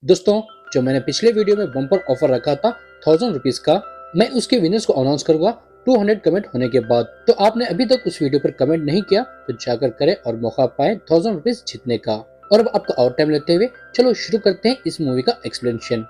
दोस्तों, जो मैंने पिछले वीडियो में बम्पर ऑफर रखा था 1000 रुपीज का, मैं उसके विनर्स को अनाउंस करूंगा 200 कमेंट होने के बाद। तो आपने अभी तक उस वीडियो पर कमेंट नहीं किया तो जाकर करें और मौका पाए 1000 रुपीज जीतने का। और अब आपका और टाइम लेते हुए चलो शुरू करते हैं इस मूवी का एक्सप्लेनेशन।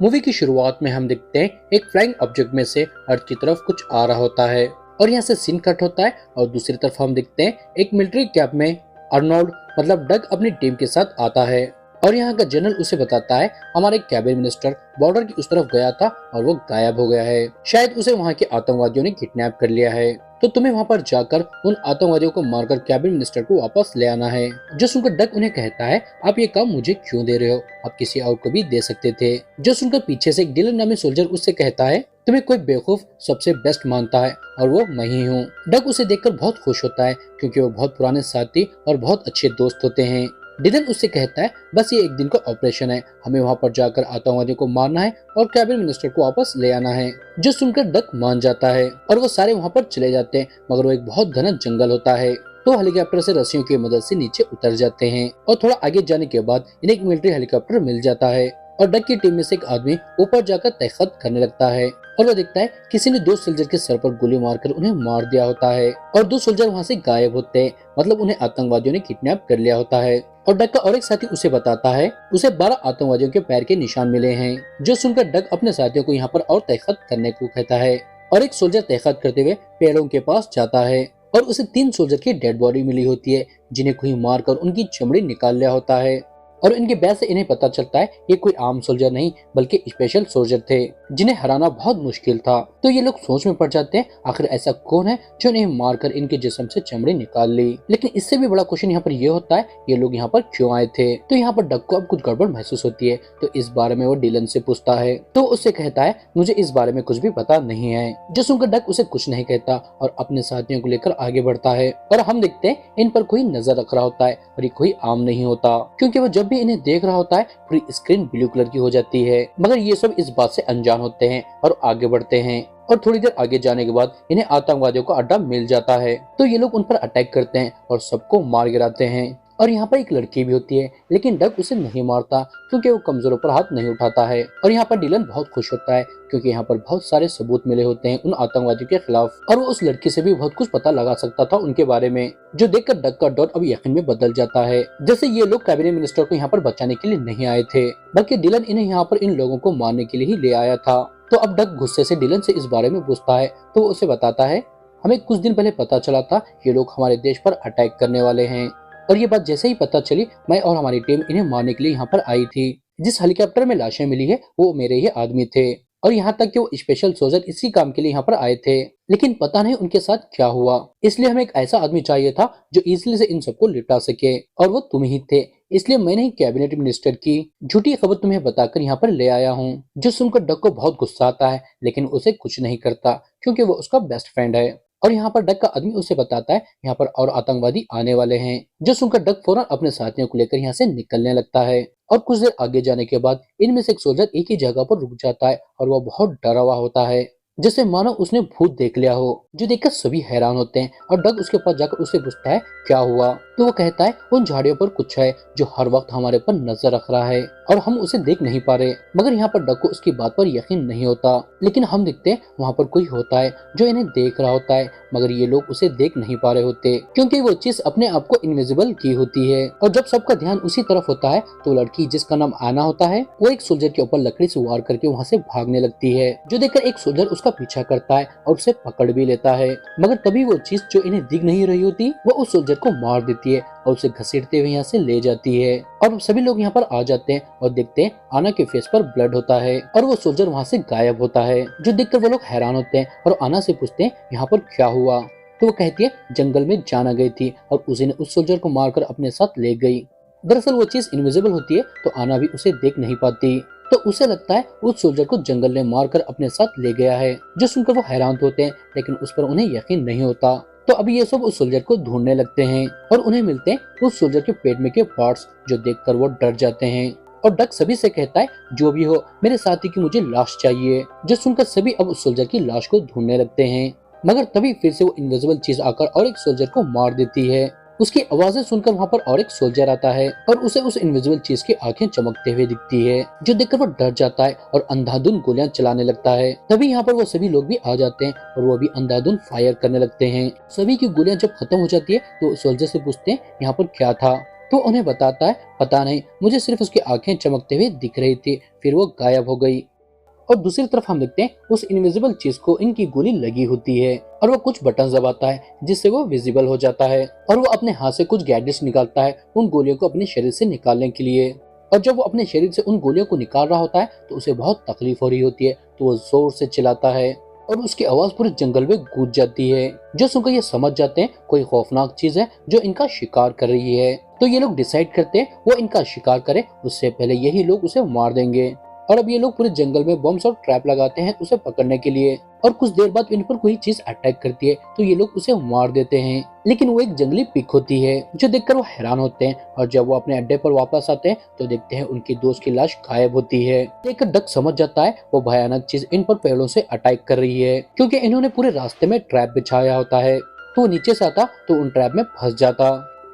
मूवी की शुरुआत में हम देखते हैं एक फ्लाइंग ऑब्जेक्ट में से अर्थ की तरफ कुछ आ रहा होता है और यहाँ से सीन कट होता है और दूसरी तरफ हम देखते हैं एक मिलिट्री कैंप में अर्नोल्ड मतलब डग अपनी टीम के साथ आता है और यहाँ का जनरल उसे बताता है हमारे कैबिनेट मिनिस्टर बॉर्डर की उस तरफ गया था और वो गायब हो गया है। शायद उसे वहाँ के आतंकवादियों ने किडनैप कर लिया है, तो तुम्हें वहाँ पर जाकर उन आतंकवादियों को मारकर कैबिनेट मिनिस्टर को वापस ले आना है। जो सुनकर डग उन्हें कहता है आप ये काम मुझे क्यों दे रहे हो, आप किसी और को भी दे सकते थे। जो सुनकर पीछे से एक डिलन नामी सोल्जर उससे कहता है तुम्हें कोई बेवकूफ सबसे बेस्ट मानता है और वो मैं ही हूँ। डग उसे देखकर बहुत खुश होता है क्योंकि वो बहुत पुराने साथी और बहुत अच्छे दोस्त होते हैं। डिलन उससे कहता है बस ये एक दिन का ऑपरेशन है, हमें वहाँ पर जाकर आतंकवादियों को मारना है और कैबिनेट मिनिस्टर को वापस ले आना है। जो सुनकर डक मान जाता है और वो सारे वहाँ पर चले जाते हैं, मगर वो एक बहुत घना जंगल होता है तो हेलीकॉप्टर से रस्सियों की मदद से नीचे उतर जाते हैं और थोड़ा आगे जाने के बाद इन्हें एक मिलिट्री हेलीकॉप्टर मिल जाता है और डक की टीम में से एक आदमी ऊपर जाकर तहकीकात करने लगता है और वो देखता है किसी ने 2 सोल्जर के सर पर गोली मारकर उन्हें मार दिया होता है और 2 सोल्जर वहाँ से गायब होते हैं, मतलब उन्हें आतंकवादियों ने किडनैप कर लिया होता है। और डक का और एक साथी उसे बताता है उसे 12 आतंकवादियों के पैर के निशान मिले हैं। जो सुनकर डक अपने साथियों को यहाँ पर और तहकीकात करने को कहता है और एक सोल्जर तहकीकात करते हुए पेड़ों के पास जाता है और उसे 3 सोल्जर की डेड बॉडी मिली होती है जिन्हें कोई मारकर उनकी चमड़ी निकाल लिया होता है और इनके बैच से इन्हें पता चलता है ये कोई आम सोल्जर नहीं बल्कि स्पेशल सोल्जर थे जिन्हें हराना बहुत मुश्किल था। तो ये लोग सोच में पड़ जाते हैं आखिर ऐसा कौन है जो इन्हें मारकर इनके जिस्म से चमड़ी निकाल ली। लेकिन इससे भी बड़ा क्वेश्चन यहाँ पर ये होता है ये लोग यहाँ पर क्यों आए थे। तो यहाँ पर डक को अब कुछ गड़बड़ महसूस होती है तो इस बारे में वो डिलन से पूछता है तो उससे कहता है मुझे इस बारे में कुछ भी पता नहीं है। जो सुनकर डक उसे कुछ नहीं कहता और अपने साथियों को लेकर आगे बढ़ता है और हम देखते हैं इन पर कोई नजर रख रहा होता है और ये कोई आम नहीं होता क्योंकि वो जब भी इन्हें देख रहा होता है पूरी स्क्रीन ब्लू कलर की हो जाती है। मगर ये सब इस बात से अनजान होते हैं और आगे बढ़ते हैं और थोड़ी देर आगे जाने के बाद इन्हें आतंकवादियों का अड्डा मिल जाता है तो ये लोग उन पर अटैक करते हैं और सबको मार गिराते हैं। और यहाँ पर एक लड़की भी होती है लेकिन डक उसे नहीं मारता क्योंकि वो कमजोरों पर हाथ नहीं उठाता है और यहाँ पर डिलन बहुत खुश होता है क्योंकि यहाँ पर बहुत सारे सबूत मिले होते हैं उन आतंकवादियों के खिलाफ और वो उस लड़की से भी बहुत कुछ पता लगा सकता था उनके बारे में, जो देखकर डक का डर अब यकीन में बदल जाता है जैसे ये लोग कैबिनेट मिनिस्टर को यहाँ पर बचाने के लिए नहीं आए थे बल्कि डिलन इन्हें यहाँ पर इन लोगों को मारने के लिए ही ले आया था। तो अब डक गुस्से से डिलन से इस बारे में पूछता है तो वो उसे बताता है हमें कुछ दिन पहले पता चला था ये लोग हमारे देश पर अटैक करने वाले हैं और ये बात जैसे ही पता चली मैं और हमारी टीम इन्हें मारने के लिए यहाँ पर आई थी। जिस हेलीकॉप्टर में लाशें मिली है वो मेरे ही आदमी थे और यहाँ तक कि वो स्पेशल सोल्जर इसी काम के लिए यहाँ पर आए थे, लेकिन पता नहीं उनके साथ क्या हुआ। इसलिए हमें एक ऐसा आदमी चाहिए था जो इजीली से इन सबको लिटा सके और वो तुम ही थे। इसलिए मैंने ही कैबिनेट मिनिस्टर की झूठी खबर तुम्हें बताकर यहाँ पर ले आया हूँ। जो सुनकर डक को बहुत गुस्सा आता है लेकिन उसे कुछ नहीं करता क्योंकि वो उसका बेस्ट फ्रेंड है। और यहाँ पर डक का आदमी उसे बताता है यहाँ पर और आतंकवादी आने वाले हैं। जो सुनकर डक फौरन अपने साथियों को लेकर यहाँ से निकलने लगता है और कुछ देर आगे जाने के बाद इनमें से एक सोल्जर एक ही जगह पर रुक जाता है और वह बहुत डरा हुआ होता है जैसे मानो उसने भूत देख लिया हो। जो देखकर सभी हैरान होते हैं और डग उसके पास जाकर उससे पूछता है क्या हुआ। तो वो कहता है उन झाड़ियों पर कुछ है जो हर वक्त हमारे पर नजर रख रहा है और हम उसे देख नहीं पा रहे। मगर यहाँ पर डग को उसकी बात पर यकीन नहीं होता, लेकिन हम देखते हैं वहाँ पर कोई होता है जो इन्हें देख रहा होता है मगर ये लोग उसे देख नहीं पा रहे होते क्योंकि वो चीज अपने आप को इनविजिबल की होती है। और जब सबका ध्यान उसी तरफ होता है तो लड़की जिसका नाम आना होता है वो एक सोल्जर के ऊपर लकड़ी से वार करके वहाँ से भागने लगती है। जो देखकर एक सोल्जर उसका पीछा करता है और उसे पकड़ भी लेता है, मगर तभी वो चीज जो इन्हें दिख नहीं रही होती वो उस सोल्जर को मार देती है और उसे घसीटते हुए यहाँ से ले जाती है। और सभी लोग यहाँ पर आ जाते हैं और देखते हैं आना के फेस पर ब्लड होता है और वो सोल्जर वहाँ से गायब होता है। जो देखकर वो लोग हैरान होते हैं और आना से पूछते हैं यहाँ पर क्या हुआ। तो वो कहती है जंगल में जाना गई थी और उसी ने उस सोल्जर को मारकर अपने साथ ले गई। दरअसल वो चीज इनविजिबल होती है तो आना भी उसे देख नहीं पाती, तो उसे लगता है उस सोल्जर को जंगल ने मारकर अपने साथ ले गया है। जो सुनकर वो हैरान होते हैं लेकिन उस पर उन्हें यकीन नहीं होता। तो अभी ये सब उस सोल्जर को ढूंढने लगते हैं और उन्हें मिलते हैं उस सोल्जर के पेट में के पार्ट्स, जो देखकर वो डर जाते हैं। और डक सभी से कहता है जो भी हो मेरे साथी की मुझे लाश चाहिए। जो सुनकर सभी अब उस सोल्जर की लाश को ढूंढने लगते हैं, मगर तभी फिर से वो इनविजिबल चीज आकर और एक सोल्जर को मार देती है। उसकी आवाजें सुनकर वहाँ पर और एक सोल्जर आता है और उसे उस इनविजिबल चीज की आंखें चमकते हुए दिखती है, जो देखकर वो डर जाता है और अंधाधुंध गोलियां चलाने लगता है। तभी यहाँ पर वो सभी लोग भी आ जाते हैं और वो भी अंधाधुंध फायर करने लगते हैं। सभी की गोलियां जब खत्म हो जाती है तो सोल्जर से पूछते हैं यहाँ पर क्या था, तो उन्हें बताता है पता नहीं, मुझे सिर्फ उसकी आंखें चमकते हुए दिख रही थी, फिर वो गायब हो गई। और दूसरी तरफ हम देखते हैं उस इनविजिबल चीज को इनकी गोली लगी होती है और वो कुछ बटन दबाता है जिससे वो विजिबल हो जाता है और वो अपने हाथ से कुछ गैजेट्स निकालता है उन गोलियों को अपने शरीर से निकालने के लिए। और जब वो अपने शरीर से उन गोलियों को निकाल रहा होता है तो उसे बहुत तकलीफ हो रही होती है, तो वो जोर से चिल्लाता है और उसकी आवाज पूरे जंगल में गूंज जाती है, जो सुनकर ये समझ जाते हैं कोई खौफनाक चीज है जो इनका शिकार कर रही है। तो ये लोग डिसाइड करते हैं वो इनका शिकार करे उससे पहले यही लोग उसे मार देंगे। और अब ये लोग पूरे जंगल में बम्स और ट्रैप लगाते हैं उसे पकड़ने के लिए। और कुछ देर बाद इन पर कोई चीज अटैक करती है तो ये लोग उसे मार देते हैं, लेकिन वो एक जंगली पिग होती है, जो देखकर वो हैरान होते हैं। और जब वो अपने अड्डे पर वापस आते हैं तो देखते हैं उनकी दोस्त की लाश गायब होती है। देखकर डक समझ जाता है वो भयानक चीज इन पर पेड़ों से अटैक कर रही है, क्योंकि इन्होंने पूरे रास्ते में ट्रैप बिछाया होता है। तो वो नीचे से आता तो उन ट्रैप में फंस जाता।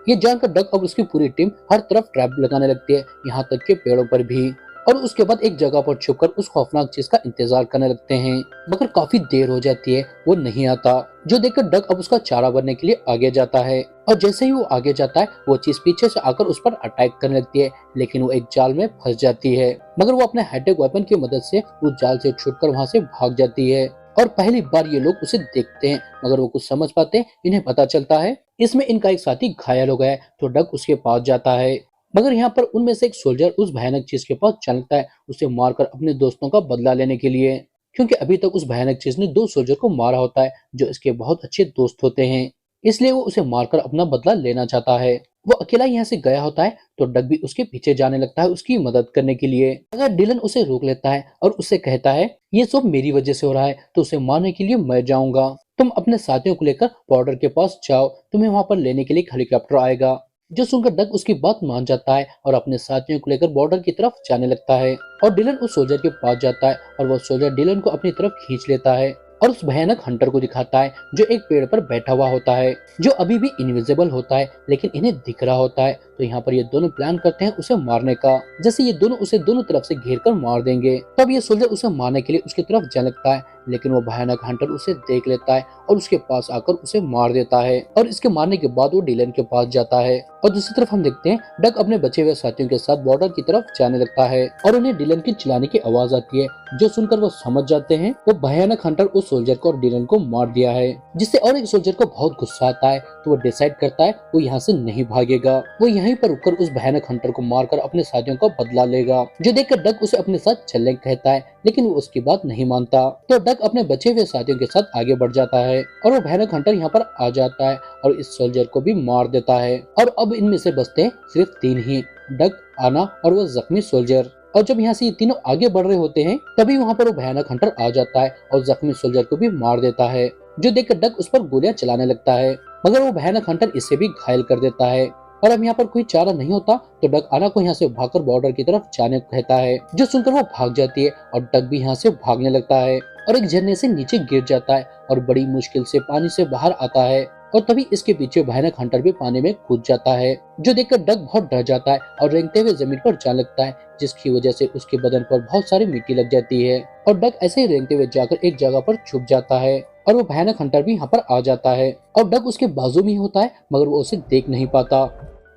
ये जानकर डक और उसकी पूरी टीम हर तरफ ट्रैप लगाने लगती है, यहाँ तक के पेड़ों पर भी। और उसके बाद एक जगह पर छुपकर उस खौफनाक चीज का इंतजार करने लगते हैं, मगर काफी देर हो जाती है, वो नहीं आता। जो देखकर डक अब उसका चारा बनने के लिए आगे जाता है और जैसे ही वो आगे जाता है वो चीज पीछे से आकर उस पर अटैक करने लगती है, लेकिन वो एक जाल में फंस जाती है। मगर वो अपने हाईटेक वेपन की मदद से उस जाल से छूटकर वहां से भाग जाती है। और पहली बार ये लोग उसे देखते हैं, मगर वो कुछ समझ पाते हैं। इन्हें पता चलता है इसमें इनका एक साथी घायल हो गया है, तो डक उसके पास जाता है। मगर यहाँ पर उनमें से एक सोल्जर उस भयानक चीज के पास चलता है उसे मारकर अपने दोस्तों का बदला लेने के लिए, क्योंकि अभी तक उस भयानक चीज ने 2 सोल्जर को मारा होता है जो इसके बहुत अच्छे दोस्त होते हैं, इसलिए वो उसे मारकर अपना बदला लेना चाहता है। वो अकेला यहाँ से गया होता है तो डग भी उसके पीछे जाने लगता है उसकी मदद करने के लिए। अगर डिलन उसे रोक लेता है और उससे कहता है ये सब मेरी वजह से हो रहा है, तो उसे मारने के लिए मैं जाऊंगा, तुम अपने साथियों को लेकर बॉर्डर के पास जाओ, तुम्हें वहां पर लेने के लिए एक हेलीकॉप्टर आएगा। जो सुनकर डग उसकी बात मान जाता है और अपने साथियों को लेकर बॉर्डर की तरफ जाने लगता है। और डिलन उस सोल्जर के पास जाता है और वो सोल्जर डिलन को अपनी तरफ खींच लेता है और उस भयानक हंटर को दिखाता है जो एक पेड़ पर बैठा हुआ होता है, जो अभी भी इनविजिबल होता है लेकिन इन्हें दिख रहा होता है। तो यहाँ पर ये दोनों प्लान करते हैं उसे मारने का, जैसे ये दोनों उसे दोनों तरफ से घेर कर मार देंगे। तब ये सोल्जर उसे मारने के लिए उसकी तरफ जाने लगता है, लेकिन वो भयानक हंटर उसे देख लेता है और उसके पास आकर उसे मार देता है। और इसके मारने के बाद वो डिलन के पास जाता है। और दूसरी तरफ हम देखते हैं डग अपने बचे हुए साथियों के साथ बॉर्डर की तरफ जाने लगता है और उन्हें डिलन की चिल्लाने की आवाज आती है, जो सुनकर वो समझ जाते हैं वो भयानक हंटर उस सोल्जर को और डिलन को मार दिया है, जिससे और एक सोल्जर को बहुत गुस्सा आता है। तो वो डिसाइड करता है वो यहाँ से नहीं भागेगा, वो यहीं पर रुककर उस भयानक हंटर को मारकर अपने साथियों का बदला लेगा। जो देखकर डग उसे अपने साथ चलने कहता है, लेकिन वो उसकी बात नहीं मानता। तो डग अपने बचे हुए साथियों के साथ आगे बढ़ जाता है और वो भयानक हंटर यहाँ पर आ जाता है और इस सोल्जर को भी मार देता है। और अब इनमें से बचते हैं सिर्फ 3 ही, डग, आना और वो जख्मी सोल्जर। और जब यहाँ से ये तीनों आगे बढ़ रहे होते हैं तभी वहाँ पर वो भयानक हंटर आ जाता है और जख्मी सोल्जर को भी मार देता है, जो देखकर डग उस पर गोलियां चलाने लगता है, मगर वो भयानक हंटर इसे भी घायल कर देता है। और अब यहाँ पर कोई चारा नहीं होता तो डग आना को यहाँ से भागकर बॉर्डर की तरफ जाने को कहता है, जो सुनकर वो भाग जाती है और डग भी यहाँ से भागने लगता है और एक झरने से नीचे गिर जाता है और बड़ी मुश्किल से पानी से बाहर आता है। और तभी इसके पीछे भयानक हंटर भी पानी में कूद जाता है, जो देखकर डग बहुत डर जाता है और रेंगते हुए जमीन पर जाने लगता है, जिसकी वजह से उसके बदन पर बहुत सारी मिट्टी लग जाती है। और डग ऐसे ही रेंगते हुए जाकर एक जगह पर छुप जाता है और वो भयानक हंटर भी यहाँ पर आ जाता है और डग उसके बाजू में ही होता है, मगर वो उसे देख नहीं पाता।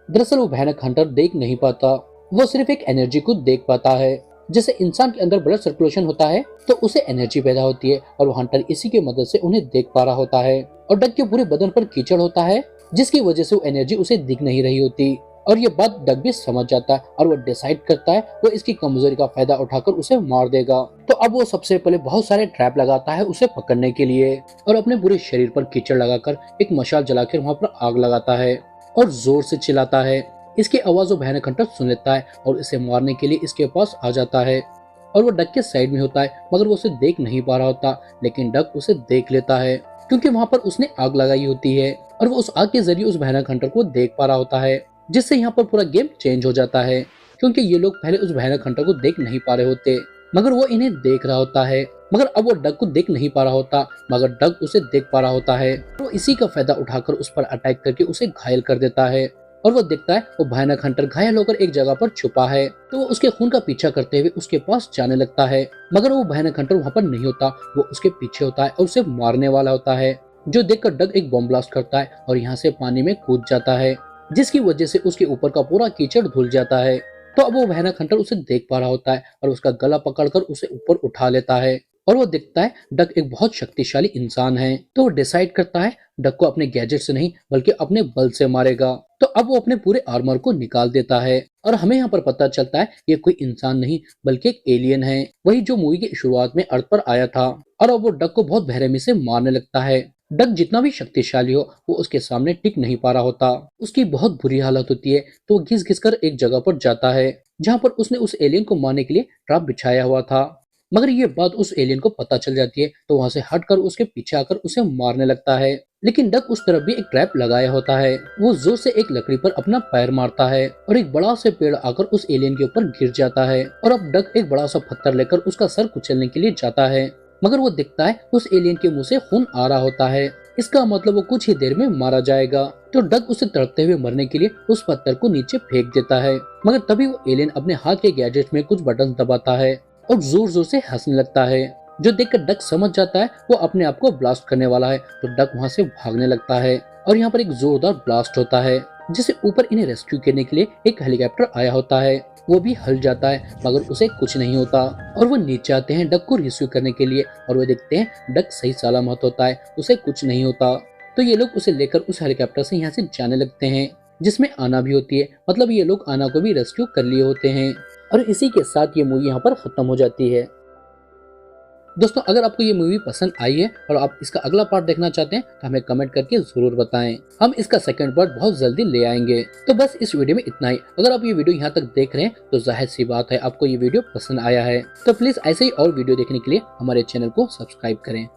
दरअसल वो भयानक हंटर देख नहीं पाता, वो सिर्फ एक एनर्जी को देख पाता है। जैसे इंसान के अंदर ब्लड सर्कुलेशन होता है तो उसे एनर्जी पैदा होती है और वो हंटर इसी की मदद से उन्हें देख पा रहा होता है। और डग के पूरे बदन पर कीचड़ होता है, जिसकी वजह से वो एनर्जी उसे दिख नहीं रही होती। और ये बात डग भी समझ जाता है और वो डिसाइड करता है वो इसकी कमजोरी का फायदा उठाकर उसे मार देगा। तो अब वो सबसे पहले बहुत सारे ट्रैप लगाता है उसे पकड़ने के लिए और अपने पूरे शरीर पर कीचड़ लगाकर एक मशाल जलाकर वहाँ पर आग लगाता है और जोर से चिल्लाता है। इसकी आवाज वो भयानक हंटर सुन लेता है और इसे मारने के लिए इसके पास आ जाता है और वो डग के साइड में होता है, मगर वो उसे देख नहीं पा रहा होता, लेकिन डग उसे देख लेता है क्योंकि वहाँ पर उसने आग लगाई होती है और वो उस आग के जरिए उस भयानक हंटर को देख पा रहा होता है, जिससे यहाँ पर पूरा गेम चेंज हो जाता है, क्योंकि ये लोग पहले उस भयानक हंटर को देख नहीं पा रहे होते, मगर वो इन्हें देख रहा होता है। मगर अब वो डक को देख नहीं पा रहा होता, मगर डक उसे देख पा रहा होता है। तो इसी का फायदा उठाकर उस पर अटैक करके उसे घायल कर देता है। और वो देखता है वो भयानक हंटर घायल होकर एक जगह पर छुपा है, तो वो उसके खून का पीछा करते हुए उसके पास जाने लगता है। मगर वो भयानक हंटर वहाँ पर नहीं होता, वो उसके पीछे होता है और उसे मारने वाला होता है। जो देखकर डक एक बम ब्लास्ट करता है और यहाँ से पानी में कूद जाता है, जिसकी वजह से उसके ऊपर का पूरा कीचड़ धुल जाता है। तो अब वो भयानक हंटर उसे देख पा रहा होता है और उसका गला पकड़कर उसे ऊपर उठा लेता है। और वो देखता है डक एक बहुत शक्तिशाली इंसान है, तो वो डिसाइड करता है डक को अपने गैजेट से नहीं बल्कि अपने बल से मारेगा। तो अब वो अपने पूरे आर्मर को निकाल देता है और हमें यहाँ पर पता चलता है ये कोई इंसान नहीं बल्कि एक एलियन है, वही जो मूवी की शुरुआत में अर्थ पर आया था। और अब वो डक को बहुत बेरहमी से मारने लगता है। डक जितना भी शक्तिशाली हो वो उसके सामने टिक नहीं पा रहा होता, उसकी बहुत बुरी हालत होती है। तो वो घिस घिस कर एक जगह पर जाता है जहाँ पर उसने उस एलियन को मारने के लिए ट्रैप बिछाया हुआ था। मगर ये बात उस एलियन को पता चल जाती है, तो वहां से हटकर उसके पीछे आकर उसे मारने लगता है। लेकिन डक उस तरफ भी एक ट्रैप लगाया होता है। वो जोर से एक लकड़ी पर अपना पैर मारता है और एक बड़ा सा पेड़ आकर उस एलियन के ऊपर गिर जाता है। और अब डक एक बड़ा सा पत्थर लेकर उसका सर कुचलने के लिए जाता है, मगर वो दिखता है उस एलियन के मुंह से खून आ रहा होता है। इसका मतलब वो कुछ ही देर में मारा जाएगा। तो डक उसे तड़पते हुए मरने के लिए उस पत्थर को नीचे फेंक देता है। मगर तभी वो एलियन अपने हाथ के गैजेट में कुछ बटन दबाता है और जोर जोर से हंसने लगता है। जो देखकर डक समझ जाता है वो अपने आप को ब्लास्ट करने वाला है, तो डक वहां से भागने लगता है। और यहाँ पर एक जोरदार ब्लास्ट होता है, जिसे ऊपर इन्हें रेस्क्यू करने के लिए एक हेलीकॉप्टर आया होता है। वो भी हल जाता है मगर उसे कुछ नहीं होता और वो नीचे आते हैं डक को रिस्क्यू करने के लिए। और वो देखते हैं डक सही सलामत होता है, उसे कुछ नहीं होता। तो ये लोग उसे लेकर उस हेलीकॉप्टर से यहाँ से जाने लगते हैं, जिसमें आना भी होती है। मतलब ये लोग आना को भी रेस्क्यू कर लिए होते हैं। और इसी के साथ ये मूवी यहाँ पर खत्म हो जाती है। दोस्तों, अगर आपको ये मूवी पसंद आई है और आप इसका अगला पार्ट देखना चाहते हैं तो हमें कमेंट करके जरूर बताएं। हम इसका सेकंड पार्ट बहुत जल्दी ले आएंगे। तो बस इस वीडियो में इतना ही। अगर आप ये वीडियो यहाँ तक देख रहे हैं तो जाहिर सी बात है आपको ये वीडियो पसंद आया है। तो प्लीज ऐसे ही और वीडियो देखने के लिए हमारे चैनल को सब्सक्राइब करें।